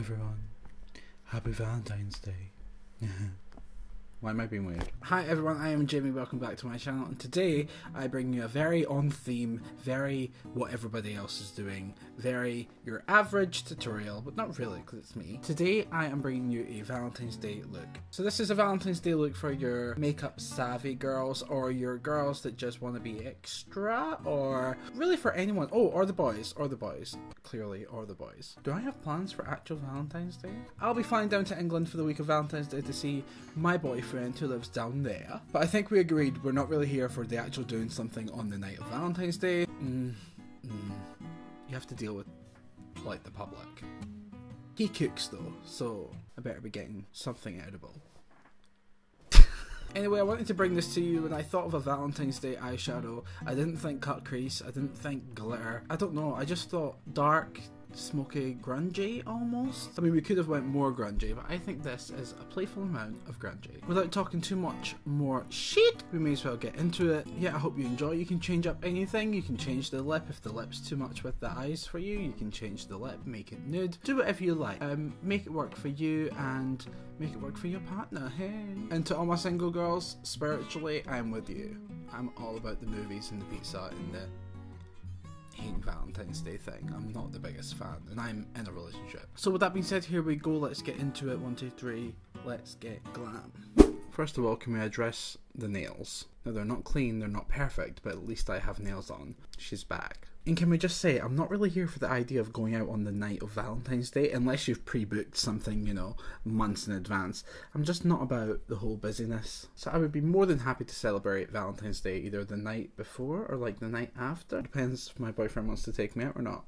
everyone. Happy Valentine's Day. Why am I being weird? Hi everyone, I am Jamie, welcome back to my channel, and today I bring you a very on theme, very what everybody else is doing, very your average tutorial, but not really because it's me. Today I am bringing you a Valentine's Day look. So this is a Valentine's Day look for your makeup savvy girls, or your girls that just want to be extra, or really for anyone. Oh, or the boys, clearly, or the boys. Do I have plans for actual Valentine's Day? I'll be flying down to England for the week of Valentine's Day to see my boyfriend who lives down there, but I think we agreed we're not really here for the actual doing something on the night of Valentine's Day. You have to deal with, like, the public. He cooks though, so I better be getting something edible. Anyway, I wanted to bring this to you when I thought of a Valentine's Day eyeshadow. I didn't think cut crease, I didn't think glitter, I don't know, I just thought dark, smoky, grungy almost. I mean, we could have went more grungy, but I think this is a playful amount of grungy. Without talking too much more shit, we may as well get into it. Yeah, I hope you enjoy. You can change up anything. You can change the lip if the lip's too much with the eyes for you. You can change the lip, make it nude, do whatever you like. Make it work for you and make it work for your partner, hey? And to all my single girls, spiritually, I'm with you. I'm all about the movies and the pizza and the hating Valentine's Day thing. I'm not the biggest fan, and I'm in a relationship. So with that being said, here we go. Let's get into it. 1, 2, 3. Let's get glam. First of all, can we address the nails? Now, they're not clean, they're not perfect, but at least I have nails on. She's back. And can we just say, I'm not really here for the idea of going out on the night of Valentine's Day, unless you've pre-booked something, you know, months in advance. I'm just not about the whole busyness. So I would be more than happy to celebrate Valentine's Day either the night before or like the night after. Depends if my boyfriend wants to take me out or not.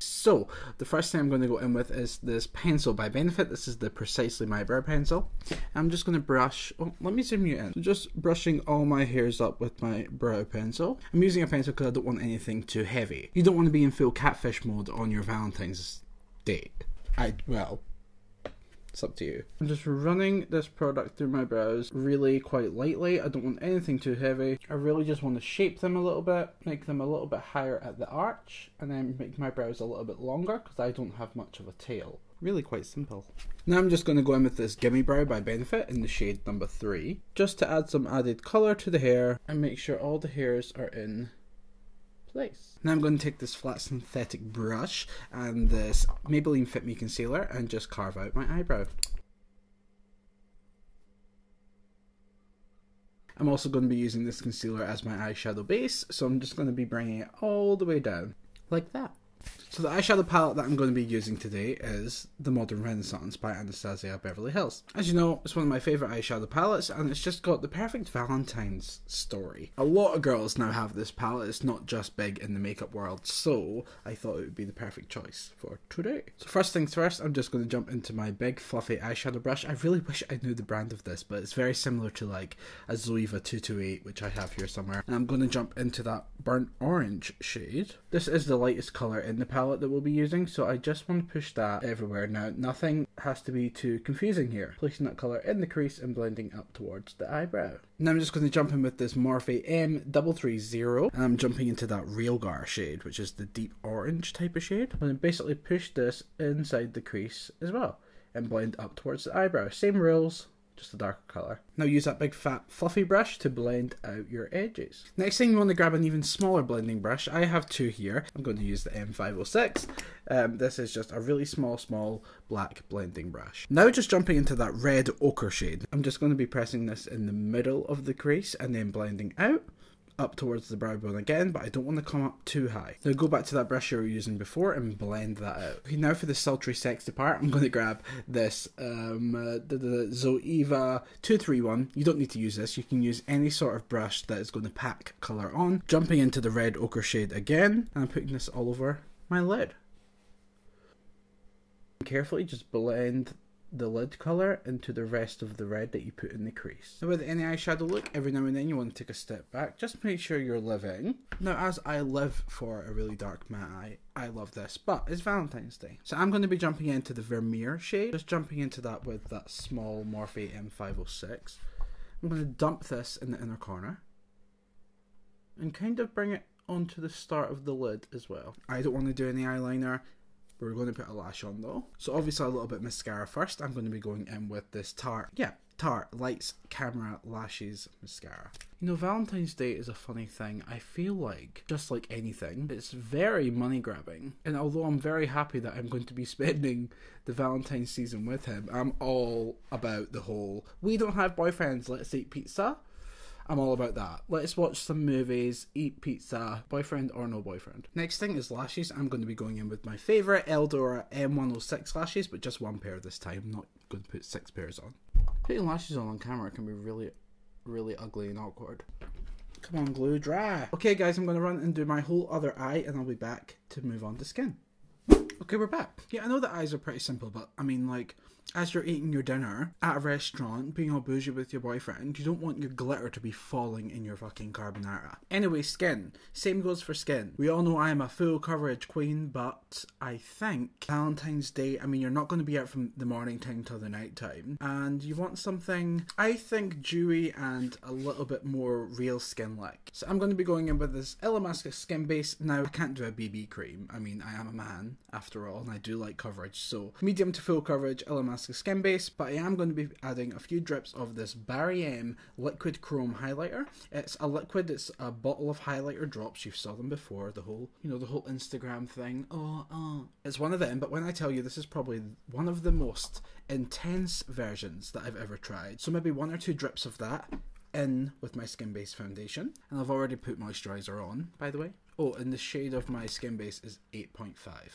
So, the first thing I'm going to go in with is this pencil by Benefit. This is the Precisley My Brow Pencil. I'm just going to brush, let me zoom you in. So just brushing all my hairs up with my brow pencil. I'm using a pencil because I don't want anything too heavy. You don't want to be in full catfish mode on your Valentine's Day. Well, it's up to you. I'm just running this product through my brows really quite lightly. I don't want anything too heavy. I really just want to shape them a little bit, make them a little bit higher at the arch, and then make my brows a little bit longer because I don't have much of a tail. Really quite simple. Now I'm just going to go in with this Gimme Brow by Benefit in the shade number 3, just to add some added colour to the hair and make sure all the hairs are in place. Now I'm going to take this flat synthetic brush and this Maybeline Fit Me Concealer and just carve out my eyebrow. I'm also going to be using this concealer as my eyeshadow base, so I'm just going to be bringing it all the way down, like that. So the eyeshadow palette that I'm going to be using today is the Modern Renaissance by Anastasia Beverly Hills. As you know, it's one of my favourite eyeshadow palettes, and it's just got the perfect Valentine's story. A lot of girls now have this palette. It's not just big in the makeup world, so I thought it would be the perfect choice for today. So first things first, I'm just going to jump into my big fluffy eyeshadow brush. I really wish I knew the brand of this, but it's very similar to like a Zoeva 228, which I have here somewhere. And I'm going to jump into that burnt orange shade. This is the lightest colour in the palette that we'll be using, so I just want to push that everywhere. Now, nothing has to be too confusing here. Placing that colour in the crease and blending up towards the eyebrow. Now I'm just going to jump in with this Morphe M330, and I'm jumping into that Realgar shade, which is the deep orange type of shade. I'm going to basically push this inside the crease as well, and blend up towards the eyebrow. Same rules, just a darker colour. Now use that big fat fluffy brush to blend out your edges. Next thing, you want to grab an even smaller blending brush. I have two here. I'm going to use the M506. This is just a really small black blending brush. Now just jumping into that red ochre shade. I'm just going to be pressing this in the middle of the crease and then blending out up towards the brow bone again, but I don't want to come up too high. Now go back to that brush you were using before and blend that out. Okay, now for the sultry sexy part, I'm going to grab this the Zoeva 231. You don't need to use this, you can use any sort of brush that is going to pack colour on. Jumping into the red ochre shade again, and I'm putting this all over my lid. Carefully just blend the lid colour into the rest of the red that you put in the crease. Now with any eyeshadow look, every now and then you want to take a step back, just to make sure you're living. Now as I live for a really dark matte eye, I love this, but it's Valentine's Day. So I'm going to be jumping into the Vermeer shade, just jumping into that with that small Morphe M506. I'm going to dump this in the inner corner and kind of bring it onto the start of the lid as well. I don't want to do any eyeliner. We're going to put a lash on though. So obviously a little bit mascara first. I'm going to be going in with this Tarte Lights Camera Lashes Mascara. You know, Valentine's Day is a funny thing. I feel like, just like anything, it's very money grabbing. And although I'm very happy that I'm going to be spending the Valentine's season with him, I'm all about the whole, we don't have boyfriends, let's eat pizza. I'm all about that. Let's watch some movies, eat pizza, boyfriend or no boyfriend. Next thing is lashes. I'm going to be going in with my favourite Eldora M106 lashes, but just one pair this time. I'm not going to put 6 pairs on. Putting lashes on camera can be really, really ugly and awkward. Come on, glue dry. Okay guys, I'm going to run and do my whole other eye and I'll be back to move on to skin. Okay, we're back. Yeah, I know the eyes are pretty simple, but I mean, like, as you're eating your dinner at a restaurant, being all bougie with your boyfriend, you don't want your glitter to be falling in your fucking carbonara. Anyway, skin. Same goes for skin. We all know I am a full coverage queen, but I think Valentine's Day, I mean, you're not going to be out from the morning time till the night time, and you want something, I think, dewy and a little bit more real skin-like. So I'm going to be going in with this Illamasqua skin base. Now, I can't do a BB cream. I mean, I am a man, after all, and I do like coverage, so medium to full coverage Illamasqua skin base, but I am going to be adding a few drips of this Barry M liquid chrome highlighter. It's a liquid, it's a bottle of highlighter drops. You saw them before, the whole, you know, the whole Instagram thing. It's one of them, but when I tell you, this is probably one of the most intense versions that I've ever tried. So maybe 1 or 2 drips of that in with my skin base foundation, and I've already put moisturizer on, by the way. Oh, and the shade of my skin base is 8.5.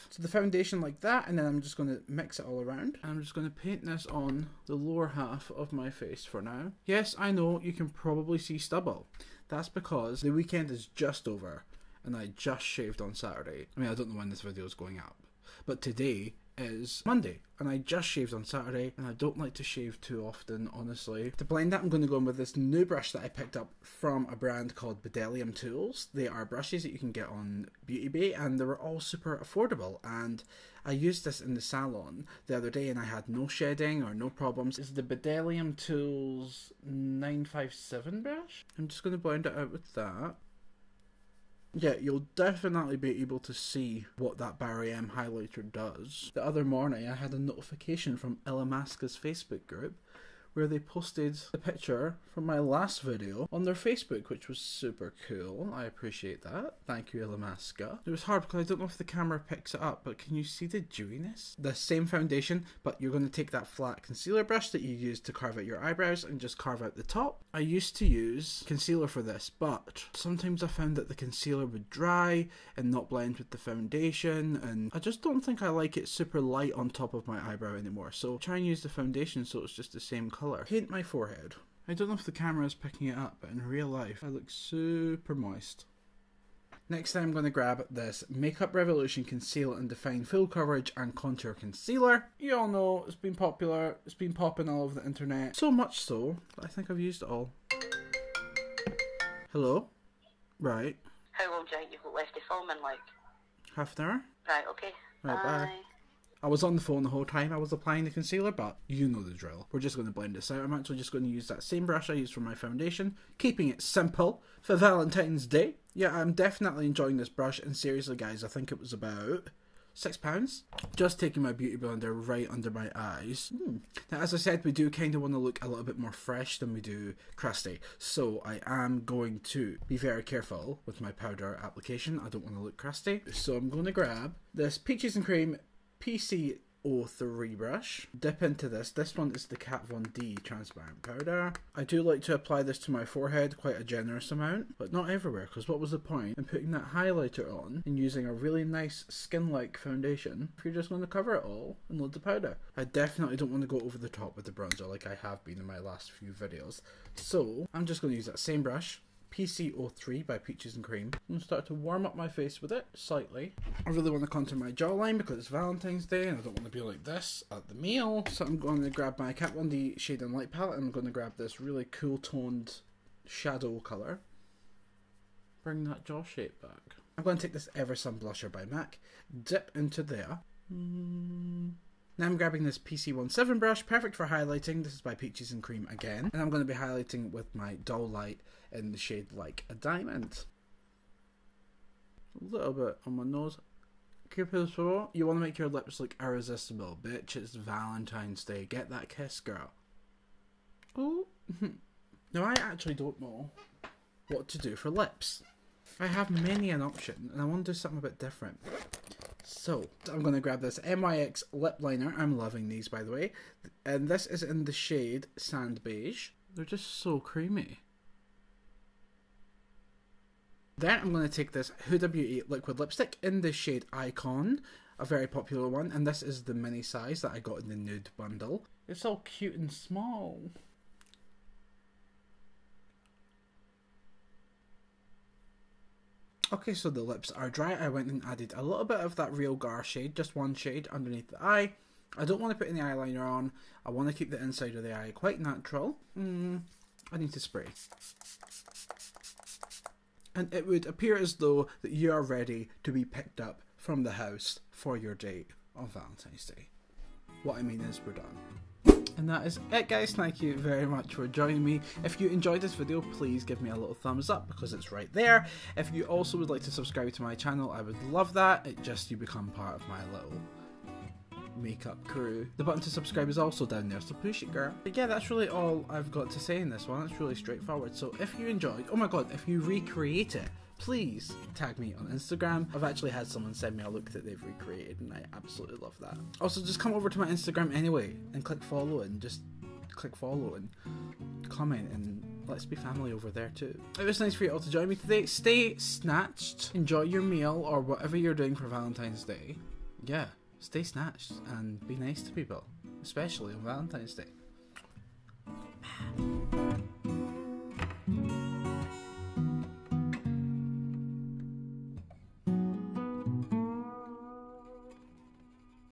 So the foundation like that, and then I'm just going to mix it all around. And I'm just going to paint this on the lower half of my face for now. Yes, I know, you can probably see stubble. That's because the weekend is just over, and I just shaved on Saturday. I mean, I don't know when this video is going up, but today is Monday, and I just shaved on Saturday, and I don't like to shave too often, honestly. To blend that, I'm going to go in with this new brush that I picked up from a brand called Bedelium Tools. They are brushes that you can get on Beauty Bay, and they were all super affordable, and I used this in the salon the other day, and I had no shedding or no problems. It's the Bedelium Tools 957 brush. I'm just going to blend it out with that. Yeah, you'll definitely be able to see what that Barry M highlighter does. The other morning I had a notification from Illamasqua's Facebook group where they posted the picture from my last video on their Facebook, which was super cool. I appreciate that. Thank you, Illamasqua. It was hard because I don't know if the camera picks it up, but can you see the dewiness? The same foundation, but you're going to take that flat concealer brush that you use to carve out your eyebrows and just carve out the top. I used to use concealer for this, but sometimes I found that the concealer would dry and not blend with the foundation, and I just don't think I like it super light on top of my eyebrow anymore. So try and use the foundation so it's just the same colour. Paint my forehead. I don't know if the camera is picking it up, but in real life I look super moist. Next I'm going to grab this Makeup Revolution Conceal and Define Full Coverage and Contour Concealer. You all know it's been popular, it's been popping all over the internet. So much so, that I think I've used it all. Hello? Right. How long do you think you've got left to film in, like? Half an hour? Right, okay. Right, bye. I was on the phone the whole time I was applying the concealer, but you know the drill. We're just going to blend this out. I'm actually just going to use that same brush I used for my foundation, keeping it simple for Valentine's Day. Yeah, I'm definitely enjoying this brush, and seriously guys, I think it was about £6. Just taking my beauty blender right under my eyes. Now, as I said, we do kind of want to look a little bit more fresh than we do crusty, so I am going to be very careful with my powder application. I don't want to look crusty, so I'm going to grab this Peaches and Cream PC03 brush, dip into this. This one is the Kat Von D transparent powder. I do like to apply this to my forehead, quite a generous amount, but not everywhere, because what was the point in putting that highlighter on and using a really nice skin-like foundation if you're just going to cover it all and load the powder? I definitely don't want to go over the top with the bronzer like I have been in my last few videos. So I'm just going to use that same brush, PC03 by Peaches and Cream. I'm going to start to warm up my face with it slightly. I really want to contour my jawline because it's Valentine's Day and I don't want to be like this at the meal. So I'm going to grab my Kat Von D Shade and Light palette and I'm going to grab this really cool toned shadow colour. Bring that jaw shape back. I'm going to take this Eversun Blusher by MAC, dip into there. Now I'm grabbing this PC17 brush, perfect for highlighting. This is by Peaches and Cream again. And I'm going to be highlighting with my Dull Light in the shade Like a Diamond. A little bit on my nose. Cupid's bow, you want to make your lips look irresistible. Bitch, it's Valentine's Day. Get that kiss, girl. Ooh. Now, I actually don't know what to do for lips. I have many an option, and I want to do something a bit different. So, I'm going to grab this NYX lip liner. I'm loving these, by the way. And this is in the shade Sand Beige. They're just so creamy. Then I'm going to take this Huda Beauty liquid lipstick in the shade Icon, a very popular one. And this is the mini size that I got in the nude bundle. It's all cute and small. Okay, so the lips are dry. I went and added a little bit of that Real Gar shade, just one shade underneath the eye. I don't want to put any eyeliner on. I want to keep the inside of the eye quite natural. I need to spray. And it would appear as though that you are ready to be picked up from the house for your date on Valentine's Day. What I mean is, we're done. And that is it, guys. Thank you very much for joining me. If you enjoyed this video, please give me a little thumbs up because it's right there. If you also would like to subscribe to my channel, I would love that. You become part of my little makeup crew. The button to subscribe is also down there, so push it, girl. But yeah, that's really all I've got to say in this one. It's really straightforward. So if you enjoyed, oh my god, if you recreate it, please tag me on Instagram. I've actually had someone send me a look that they've recreated and I absolutely love that. Also, just come over to my Instagram anyway and click follow and just click follow and comment and let's be family over there too. It was nice for you all to join me today. Stay snatched, enjoy your meal or whatever you're doing for Valentine's Day. Yeah, stay snatched and be nice to people, especially on Valentine's Day.